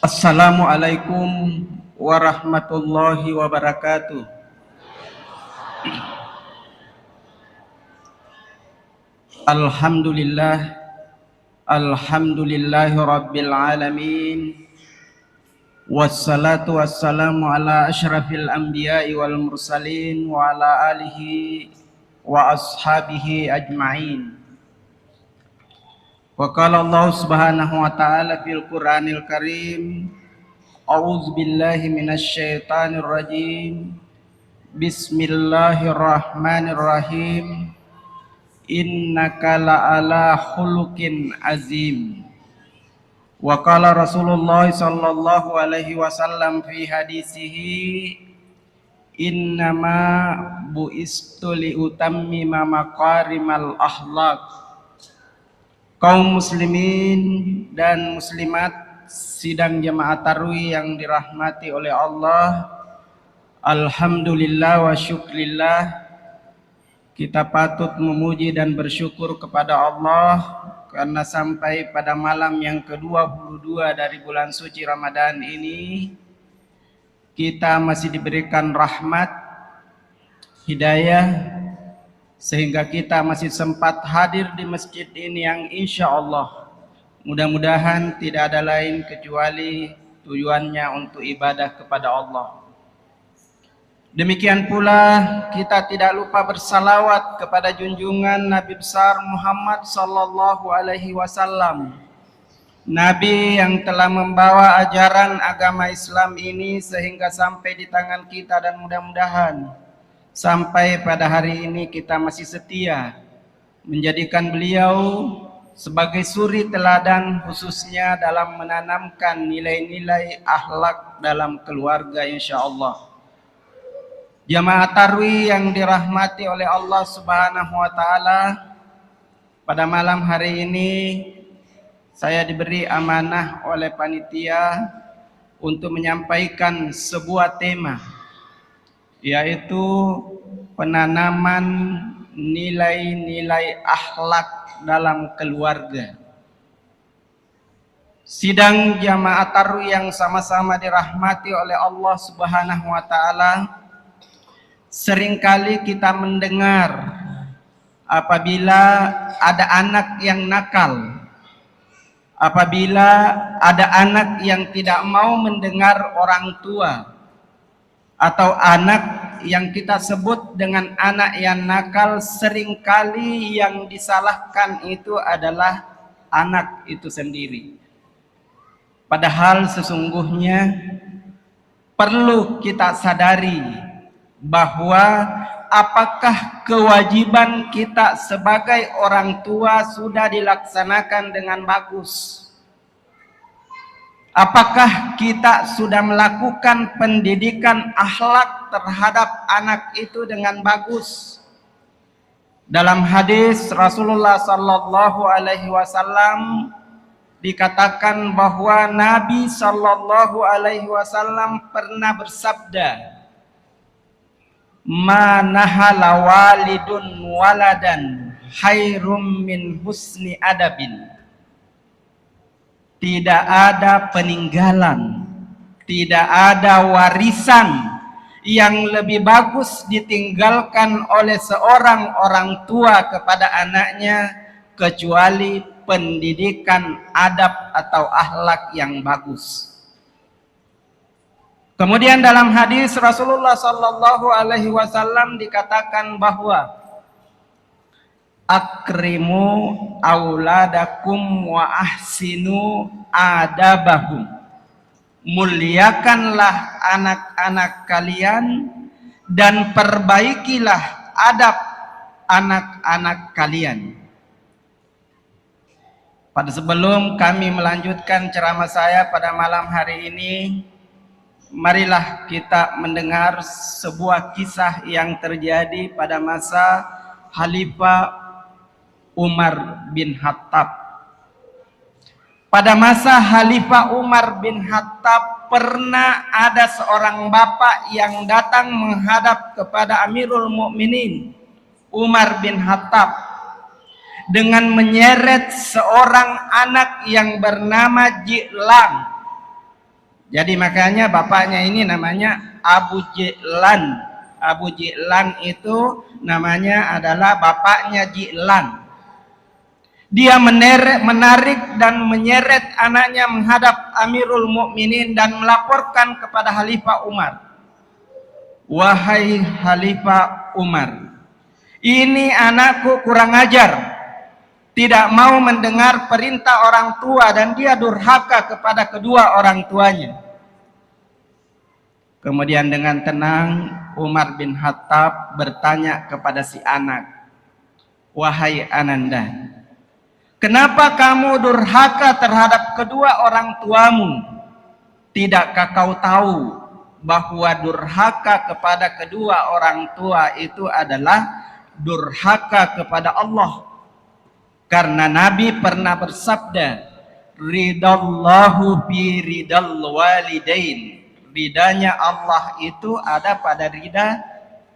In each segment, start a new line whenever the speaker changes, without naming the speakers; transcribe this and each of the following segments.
Assalamualaikum warahmatullahi wabarakatuh. Alhamdulillah, alhamdulillahi rabbil alamin. Wassalatu wassalamu ala asyrafil anbiya'i wal mursalin wa ala alihi wa ashabihi ajma'in. Wa qala Allah subhanahu wa ta'ala fil Qur'anil Karim, a'udzu billahi minasy syaithanir rajim. Bismillahirrahmanirrahim. Innaka la'ala khuluqin azim. Wa qala Rasulullah sallallahu alaihi wasallam fi hadisihi, innama bu'istu liutammima maqarimal akhlaq. Kaum muslimin dan muslimat sidang jamaah tarawih yang dirahmati oleh Allah, alhamdulillah wa syukrillah, kita patut memuji dan bersyukur kepada Allah karena sampai pada malam yang ke-22 dari bulan suci Ramadan ini kita masih diberikan rahmat, hidayah, sehingga kita masih sempat hadir di masjid ini yang insya Allah mudah-mudahan tidak ada lain kecuali tujuannya untuk ibadah kepada Allah. Demikian pula kita tidak lupa bersalawat kepada junjungan Nabi besar Muhammad sallallahu alaihi wasallam, Nabi yang telah membawa ajaran agama Islam ini sehingga sampai di tangan kita, dan mudah-mudahan sampai pada hari ini kita masih setia menjadikan beliau sebagai suri teladan, khususnya dalam menanamkan nilai-nilai akhlak dalam keluarga insyaallah. Jamaah tarawih yang dirahmati oleh Allah Subhanahu wa taala, pada malam hari ini saya diberi amanah oleh panitia untuk menyampaikan sebuah tema, yaitu penanaman nilai-nilai akhlak dalam keluarga. Sidang jamaah tarawih yang sama-sama dirahmati oleh Allah Subhanahu wa taala, seringkali kita mendengar apabila ada anak yang nakal, apabila ada anak yang tidak mau mendengar orang tua, atau anak yang kita sebut dengan anak yang nakal, seringkali yang disalahkan itu adalah anak itu sendiri. Padahal sesungguhnya perlu kita sadari bahwa apakah kewajiban kita sebagai orang tua sudah dilaksanakan dengan bagus? Apakah kita sudah melakukan pendidikan akhlak terhadap anak itu dengan bagus? Dalam hadis Rasulullah sallallahu alaihi wasallam dikatakan bahwa Nabi sallallahu alaihi wasallam pernah bersabda, "Ma nahala walidun waladan khairum min husni adabin." Tidak ada peninggalan, tidak ada warisan yang lebih bagus ditinggalkan oleh seorang orang tua kepada anaknya kecuali pendidikan adab atau akhlak yang bagus. Kemudian dalam hadis Rasulullah sallallahu alaihi wasallam dikatakan bahwa akrimu auladakum wa ahsinu adabahum. Muliakanlah anak-anak kalian dan perbaikilah adab anak-anak kalian. Pada sebelum kami melanjutkan ceramah saya pada malam hari ini, marilah kita mendengar sebuah kisah yang terjadi pada masa Khalifah Umar bin Khattab. Pada masa Khalifah Umar bin Khattab pernah ada seorang bapak yang datang menghadap kepada Amirul Mukminin Umar bin Khattab dengan menyeret seorang anak yang bernama Ji'lan. Jadi makanya bapaknya ini namanya Abu Ji'lan. Abu Ji'lan itu namanya adalah bapaknya Ji'lan. Dia menarik dan menyeret anaknya menghadap Amirul Mukminin dan melaporkan kepada Khalifah Umar. Wahai Khalifah Umar, ini anakku kurang ajar, tidak mau mendengar perintah orang tua dan dia durhaka kepada kedua orang tuanya. Kemudian dengan tenang Umar bin Khattab bertanya kepada si anak, wahai Ananda, kenapa kamu durhaka terhadap kedua orang tuamu? Tidakkah kau tahu bahwa durhaka kepada kedua orang tua itu adalah durhaka kepada Allah? Karena Nabi pernah bersabda, ridallahu fi ridal walidain. Ridanya Allah itu ada pada rida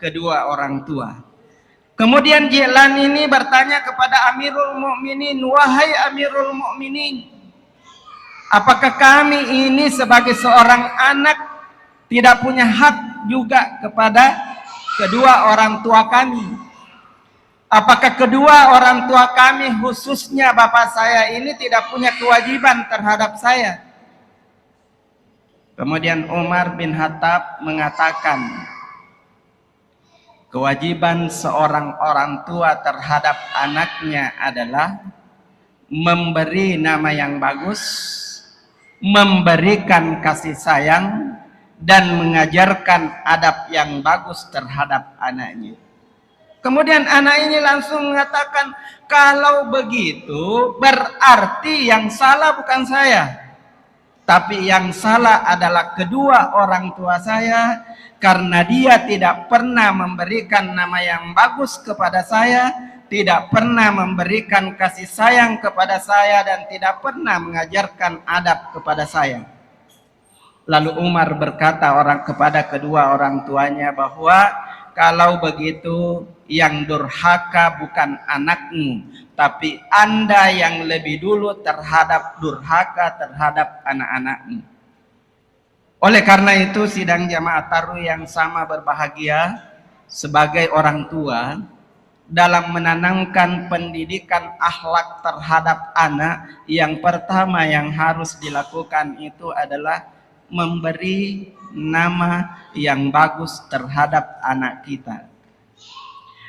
kedua orang tua. Kemudian Ji'lan ini bertanya kepada Amirul Mukminin, wahai Amirul Mukminin, apakah kami ini sebagai seorang anak tidak punya hak juga kepada kedua orang tua kami? Apakah kedua orang tua kami, khususnya bapak saya ini, tidak punya kewajiban terhadap saya? Kemudian Umar bin Khattab mengatakan, kewajiban seorang orang tua terhadap anaknya adalah memberi nama yang bagus, memberikan kasih sayang, dan mengajarkan adab yang bagus terhadap anaknya. Kemudian anak ini langsung mengatakan, kalau begitu berarti yang salah bukan saya, tapi yang salah adalah kedua orang tua saya, karena dia tidak pernah memberikan nama yang bagus kepada saya, tidak pernah memberikan kasih sayang kepada saya, dan tidak pernah mengajarkan adab kepada saya. Lalu Umar berkata kepada kedua orang tuanya bahwa kalau begitu yang durhaka bukan anakmu, tapi Anda yang lebih dulu durhaka terhadap anak-anakmu. Oleh karena itu sidang jamaah taruh yang sama berbahagia, sebagai orang tua dalam menanamkan pendidikan akhlak terhadap anak, yang pertama yang harus dilakukan itu adalah memberi nama yang bagus terhadap anak kita.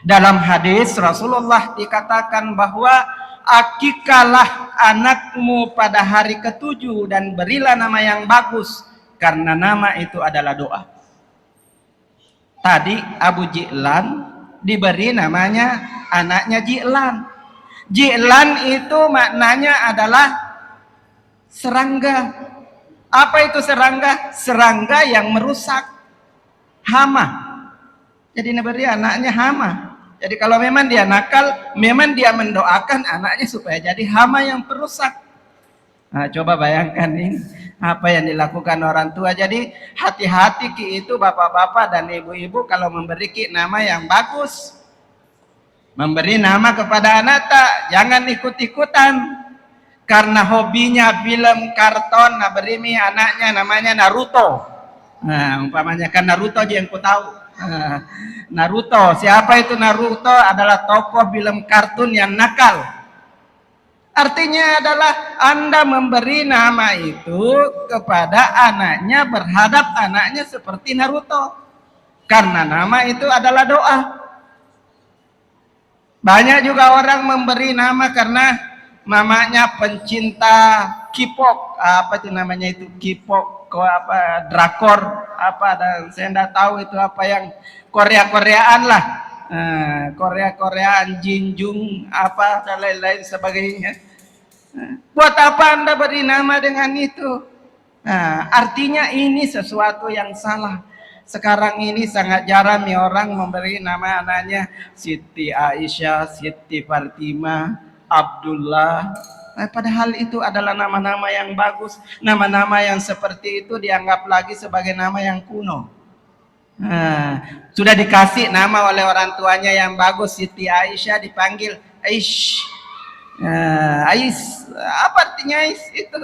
Dalam hadis Rasulullah dikatakan bahwa akikalah anakmu pada hari ke-7 dan berilah nama yang bagus, karena nama itu adalah doa. Tadi Abu Ji'lan diberi namanya anaknya Ji'lan. Ji'lan itu maknanya adalah serangga. Apa itu serangga? Serangga yang merusak, hama. Jadi diberi anaknya hama. Jadi kalau memang dia nakal, memang dia mendoakan anaknya supaya jadi hama yang perusak. Nah, coba bayangkan ini apa yang dilakukan orang tua. Jadi hati-hati ki itu bapak-bapak dan ibu-ibu kalau memberi ki nama yang bagus. Memberi nama kepada anak tak, jangan ikut-ikutan. Karena hobinya film karton, nah beri anaknya namanya Naruto. Nah, umpamanya kan Naruto aja yang ku tahu. Naruto, siapa itu Naruto? Adalah tokoh film kartun yang nakal. Artinya adalah Anda memberi nama itu kepada anaknya, berhadap anaknya seperti Naruto, karena nama itu adalah doa. Banyak juga orang memberi nama karena mamanya pencinta K-pop, apa itu namanya itu K-pop, apa drakor, apa dan saya tidak tahu itu apa yang Korea-Koreaan lah, Korea-Koreaan, Jinjung, apa dan lain-lain sebagainya. Buat apa Anda beri nama dengan itu? Nah, artinya ini sesuatu yang salah. Sekarang ini sangat jarang nih orang memberi nama anaknya Siti Aisyah, Siti Fatimah, Abdullah. Padahal itu adalah nama-nama yang bagus. Nama-nama yang seperti itu dianggap lagi sebagai nama yang kuno. Sudah dikasih nama oleh orang tuanya yang bagus, Siti Aisyah dipanggil Aish. Ais, apa artinya Ais itu?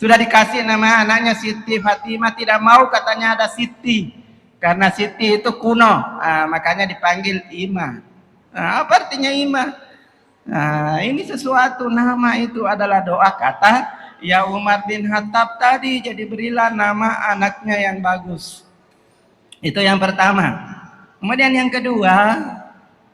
Sudah dikasih nama anaknya Siti Fatimah, tidak mau katanya ada Siti. Karena Siti itu kuno, makanya dipanggil Ima. Apa artinya Ima? Ini sesuatu, nama itu adalah doa, kata ya Umar bin Khattab tadi, jadi berilah nama anaknya yang bagus. Itu yang pertama. Kemudian yang kedua,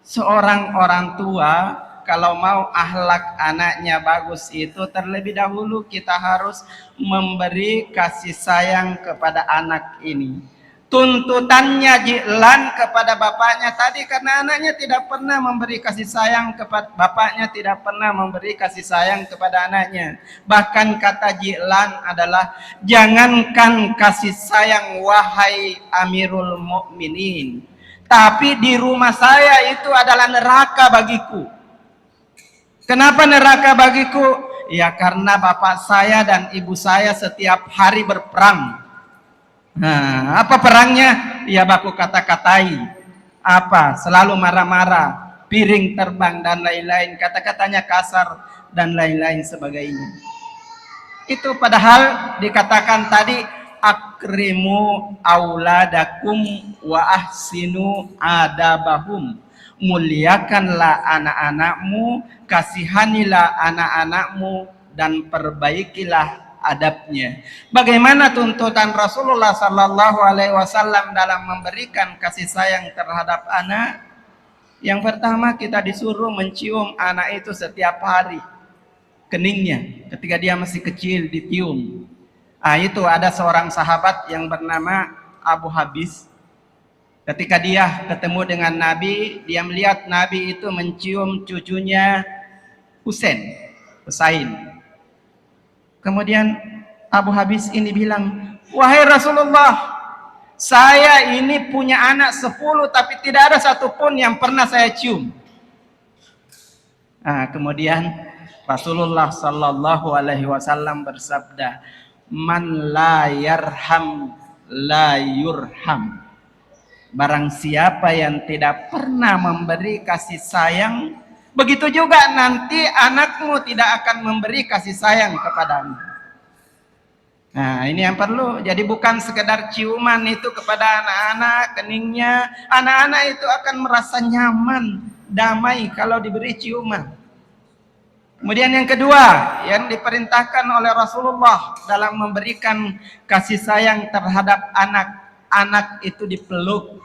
seorang orang tua kalau mau akhlak anaknya bagus itu terlebih dahulu kita harus memberi kasih sayang kepada anak ini. Tuntutannya jilan kepada bapaknya tadi karena anaknya tidak pernah memberi kasih sayang kepada bapaknya, tidak pernah memberi kasih sayang kepada anaknya. Bahkan kata jilan adalah jangankan kasih sayang wahai Amirul Mukminin, tapi di rumah saya itu adalah neraka bagiku. Kenapa neraka bagiku? Ya karena bapak saya dan ibu saya setiap hari berperang. Apa perangnya? Ya baku kata-katai. Apa? Selalu marah-marah, piring terbang dan lain-lain, kata-katanya kasar dan lain-lain sebagainya. Itu padahal dikatakan tadi akrimu auladakum wa ahsinu adabahum. Muliakanlah anak-anakmu, kasihanilah anak-anakmu dan perbaikilah adabnya. Bagaimana tuntutan Rasulullah Sallallahu Alaihi Wasallam dalam memberikan kasih sayang terhadap anak? Yang pertama kita disuruh mencium anak itu setiap hari, keningnya ketika dia masih kecil ditium. Itu ada seorang sahabat yang bernama Abu Habis. Ketika dia ketemu dengan Nabi, dia melihat Nabi itu mencium cucunya Husain. Kemudian Abu Habis ini bilang, wahai Rasulullah, saya ini punya anak 10 tapi tidak ada satupun yang pernah saya cium. Kemudian Rasulullah Sallallahu Alaihi Wasallam bersabda, man la yarham la yurham. Barang siapa yang tidak pernah memberi kasih sayang, begitu juga nanti anakmu tidak akan memberi kasih sayang kepadamu. Ini yang perlu. Jadi bukan sekedar ciuman itu kepada anak-anak, keningnya. Anak-anak itu akan merasa nyaman, damai kalau diberi ciuman. Kemudian yang kedua, yang diperintahkan oleh Rasulullah dalam memberikan kasih sayang terhadap anak itu dipeluk.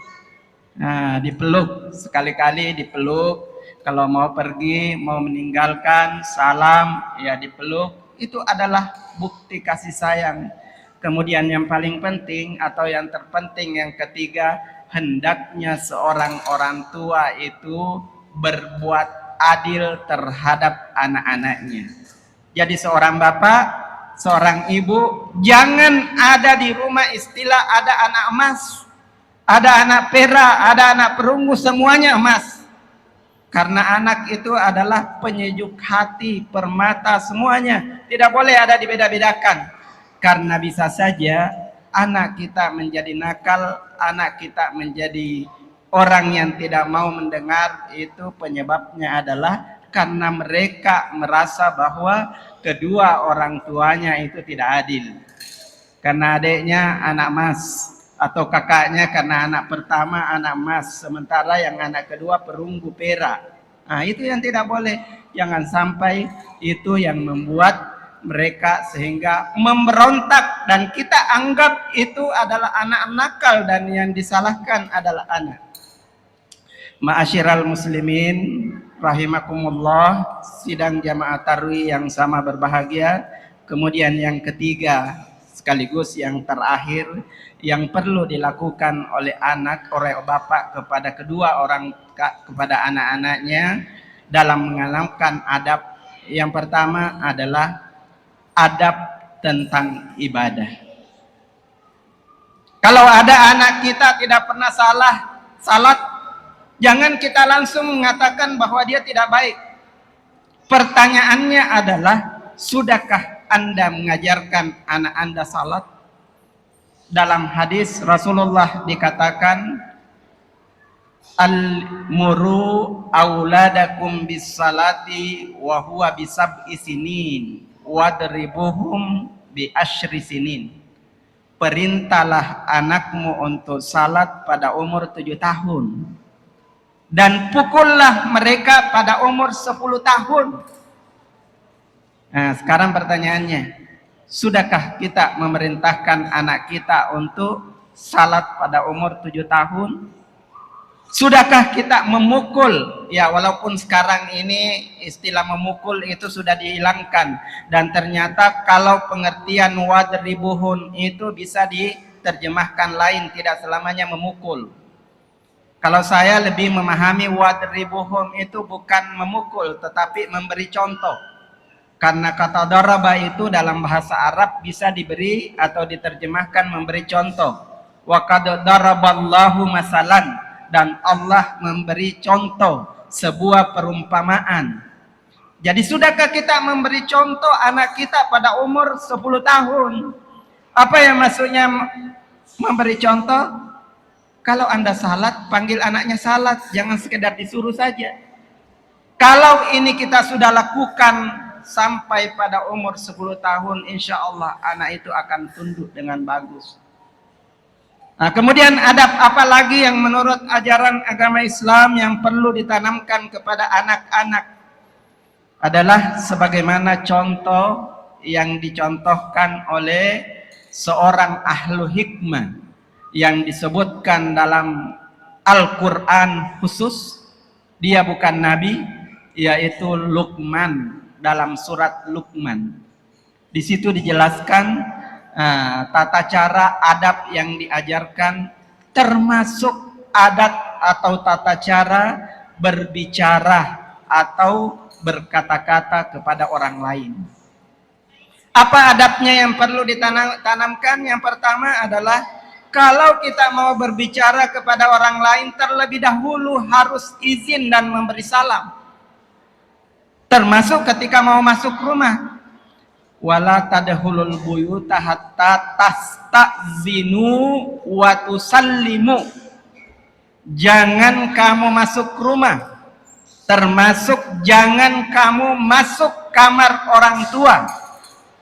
Dipeluk, sekali-kali dipeluk. Kalau mau pergi, mau meninggalkan, salam, ya dipeluk. Itu adalah bukti kasih sayang. Kemudian yang paling penting atau yang terpenting yang ketiga, hendaknya seorang orang tua itu berbuat adil terhadap anak-anaknya. Jadi seorang bapak, seorang ibu, jangan ada di rumah istilah ada anak emas, ada anak perak, ada anak perunggu, semuanya emas. Karena anak itu adalah penyejuk hati, permata, semuanya. Tidak boleh ada dibeda-bedakan. Karena bisa saja anak kita menjadi nakal, anak kita menjadi orang yang tidak mau mendengar, itu penyebabnya adalah karena mereka merasa bahwa kedua orang tuanya itu tidak adil. Karena adiknya anak emas, atau kakaknya karena anak pertama anak emas, sementara yang anak kedua perunggu perak. Itu yang tidak boleh. Jangan sampai itu yang membuat mereka sehingga memberontak dan kita anggap itu adalah anak nakal dan yang disalahkan adalah anak. Ma'asyiral muslimin rahimakumullah, sidang jamaah tarwih yang sama berbahagia. Kemudian yang ketiga sekaligus yang terakhir yang perlu dilakukan oleh oleh bapak kepada kedua orang, kepada anak-anaknya dalam mengamalkan adab. Yang pertama adalah adab tentang ibadah. Kalau ada anak kita tidak pernah salat, jangan kita langsung mengatakan bahwa dia tidak baik. Pertanyaannya adalah, sudahkah Anda mengajarkan anak Anda salat? Dalam hadis Rasulullah dikatakan, al-muru auladakum bis salati wa huwa bisab'i sinin wadribuhum bi asyri sinin. Perintahlah anakmu untuk salat pada umur 7 tahun. Dan pukullah mereka pada umur 10 tahun. Nah, sekarang pertanyaannya, sudahkah kita memerintahkan anak kita untuk salat pada umur 7 tahun? Sudahkah kita memukul? Ya, walaupun sekarang ini istilah memukul itu sudah dihilangkan. Dan ternyata kalau pengertian wadribuhun itu bisa diterjemahkan lain, tidak selamanya memukul. Kalau saya lebih memahami wadribuhum itu bukan memukul, tetapi memberi contoh. Karena kata daraba itu dalam bahasa Arab bisa diberi atau diterjemahkan memberi contoh. Wa qad daraballahu masalan. Dan Allah memberi contoh sebuah perumpamaan. Jadi sudahkah kita memberi contoh anak kita pada umur 10 tahun? Apa yang maksudnya memberi contoh? Kalau Anda salat, panggil anaknya salat, jangan sekedar disuruh saja. Kalau ini kita sudah lakukan sampai pada umur 10 tahun, insya Allah anak itu akan tunduk dengan bagus. Nah, kemudian adab apa lagi yang menurut ajaran agama Islam yang perlu ditanamkan kepada anak-anak adalah sebagaimana contoh yang dicontohkan oleh seorang ahlu hikmah yang disebutkan dalam Al-Quran khusus. Dia bukan nabi, yaitu Luqman dalam surat Luqman. Di situ dijelaskan tata cara adab yang diajarkan, termasuk adat atau tata cara berbicara atau berkata-kata kepada orang lain. Apa adabnya yang perlu ditanamkan? Yang pertama adalah kalau kita mau berbicara kepada orang lain, terlebih dahulu harus izin dan memberi salam. Termasuk ketika mau masuk rumah. Wala tadkhulul buyuta hatta tastazinu wa tusallimu. Jangan kamu masuk rumah, termasuk jangan kamu masuk kamar orang tua,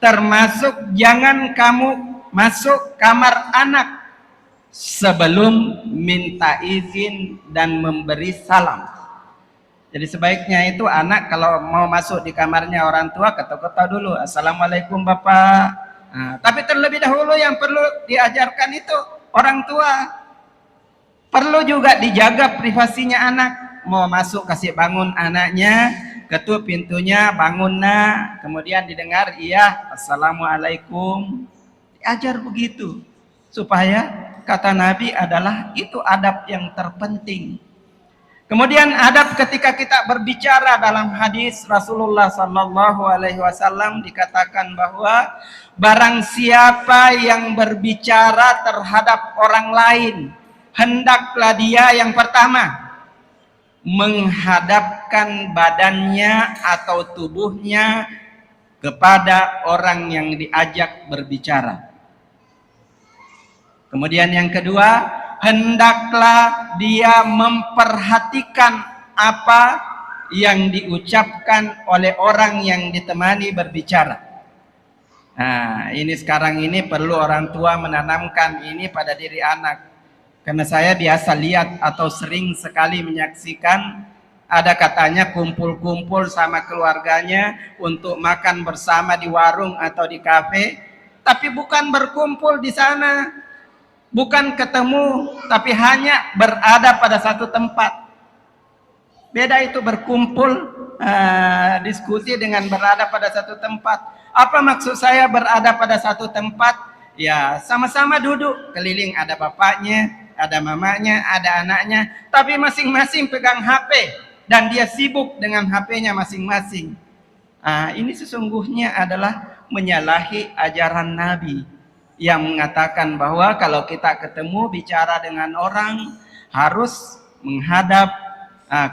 termasuk jangan kamu masuk kamar anak sebelum minta izin dan memberi salam. Jadi sebaiknya itu anak kalau mau masuk di kamarnya orang tua, ketok-ketok dulu, assalamualaikum bapak. Nah, tapi terlebih dahulu yang perlu diajarkan itu orang tua. Perlu juga dijaga privasinya anak. Mau masuk kasih bangun anaknya, ketuk pintunya, bangun nak. Kemudian didengar, iya, assalamualaikum. Diajar begitu. Supaya kata Nabi adalah itu adab yang terpenting. Kemudian adab ketika kita berbicara, dalam hadis Rasulullah Sallallahu Alaihi Wasallam dikatakan bahwa barang siapa yang berbicara terhadap orang lain, hendaklah dia yang pertama menghadapkan badannya atau tubuhnya kepada orang yang diajak berbicara. Kemudian yang kedua, hendaklah dia memperhatikan apa yang diucapkan oleh orang yang ditemani berbicara. Nah, ini sekarang ini perlu orang tua menanamkan ini pada diri anak. Karena saya biasa lihat atau sering sekali menyaksikan ada katanya kumpul-kumpul sama keluarganya untuk makan bersama di warung atau di kafe, tapi bukan berkumpul di sana. Bukan ketemu, tapi hanya berada pada satu tempat. Beda itu berkumpul, diskusi dengan berada pada satu tempat. Apa maksud saya berada pada satu tempat? Ya, sama-sama duduk, keliling ada bapaknya, ada mamanya, ada anaknya, tapi masing-masing pegang HP dan dia sibuk dengan HP-nya masing-masing. Ini sesungguhnya adalah menyalahi ajaran Nabi yang mengatakan bahwa kalau kita ketemu bicara dengan orang harus menghadap,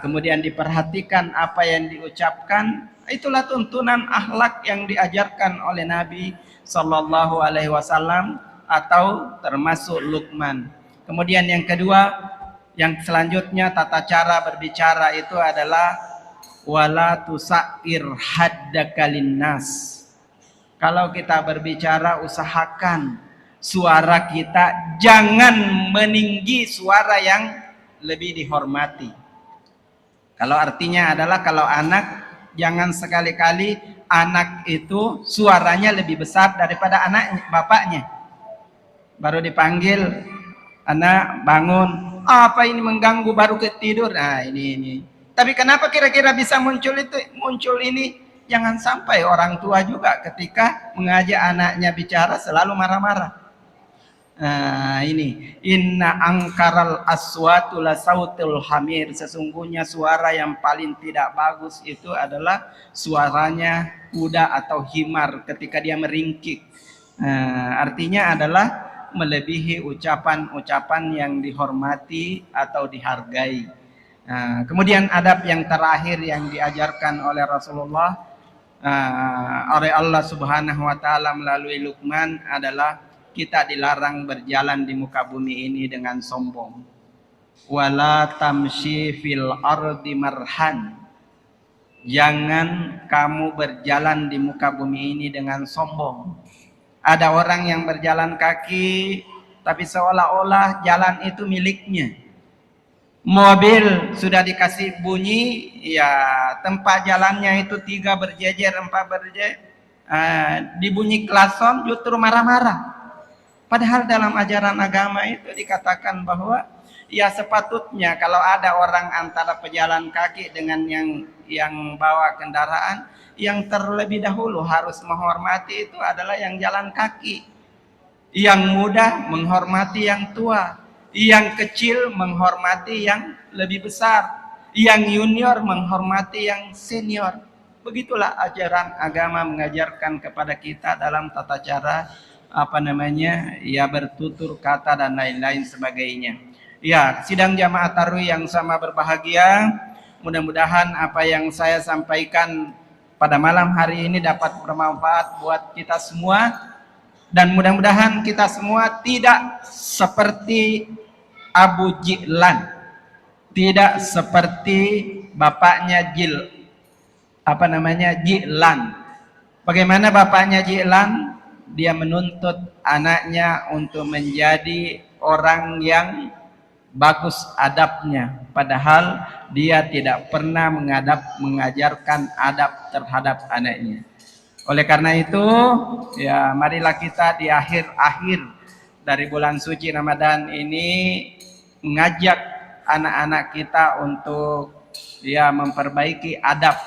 kemudian diperhatikan apa yang diucapkan. Itulah tuntunan akhlak yang diajarkan oleh Nabi Sallallahu Alaihi Wasallam atau termasuk Luqman. Kemudian yang kedua, yang selanjutnya tata cara berbicara itu adalah wala tusair haddaka linnas. Kalau kita berbicara, usahakan suara kita jangan meninggi suara yang lebih dihormati. Kalau artinya adalah kalau anak, jangan sekali-kali anak itu suaranya lebih besar daripada anak bapaknya. Baru dipanggil, anak bangun, apa ini mengganggu, baru ketidur. Nah ini. Tapi kenapa kira-kira bisa muncul ini? Jangan sampai orang tua juga ketika mengajak anaknya bicara selalu marah-marah. Nah ini, inna angkaral aswatu la sautul hamir. Sesungguhnya suara yang paling tidak bagus itu adalah suaranya kuda atau himar ketika dia meringkik. Artinya adalah melebihi ucapan-ucapan yang dihormati atau dihargai. Kemudian adab yang terakhir yang diajarkan oleh Rasulullah, oleh Allah Subhanahu wa taala melalui Luqman adalah kita dilarang berjalan di muka bumi ini dengan sombong. Wala tamshi fil ardi marhan. Jangan kamu berjalan di muka bumi ini dengan sombong. Ada orang yang berjalan kaki tapi seolah-olah jalan itu miliknya. Mobil sudah dikasih bunyi, ya tempat jalannya itu 3 berjejer, 4 berjejer, dibunyi klakson justru marah-marah. Padahal dalam ajaran agama itu dikatakan bahwa ya sepatutnya kalau ada orang antara pejalan kaki dengan yang bawa kendaraan, yang terlebih dahulu harus menghormati itu adalah yang jalan kaki. Yang muda menghormati yang tua, yang kecil menghormati yang lebih besar, yang junior menghormati yang senior. Begitulah ajaran agama mengajarkan kepada kita dalam tata cara ya bertutur kata dan lain-lain sebagainya. Ya, sidang jamaah tarawih yang sama berbahagia, mudah-mudahan apa yang saya sampaikan pada malam hari ini dapat bermanfaat buat kita semua, dan mudah-mudahan kita semua tidak seperti Abu Jihlan, tidak seperti bapaknya Jihlan. Bagaimana bapaknya Jihlan? Dia menuntut anaknya untuk menjadi orang yang bagus adabnya, padahal dia tidak pernah mengajarkan adab terhadap anaknya. Oleh karena itu, ya marilah kita di akhir-akhir dari bulan suci Ramadan ini mengajak anak-anak kita untuk ya memperbaiki adab.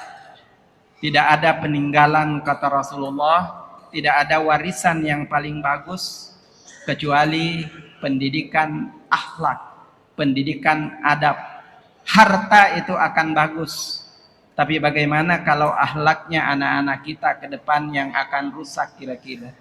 Tidak ada peninggalan, kata Rasulullah, tidak ada warisan yang paling bagus kecuali pendidikan akhlak, pendidikan adab. Harta itu akan bagus, tapi bagaimana kalau akhlaknya anak-anak kita ke depan yang akan rusak kira-kira.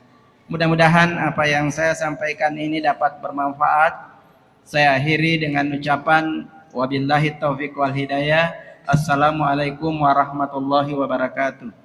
Mudah-mudahan apa yang saya sampaikan ini dapat bermanfaat. Saya akhiri dengan ucapan wabillahi taufiq wal hidayah. Assalamualaikum warahmatullahi wabarakatuh.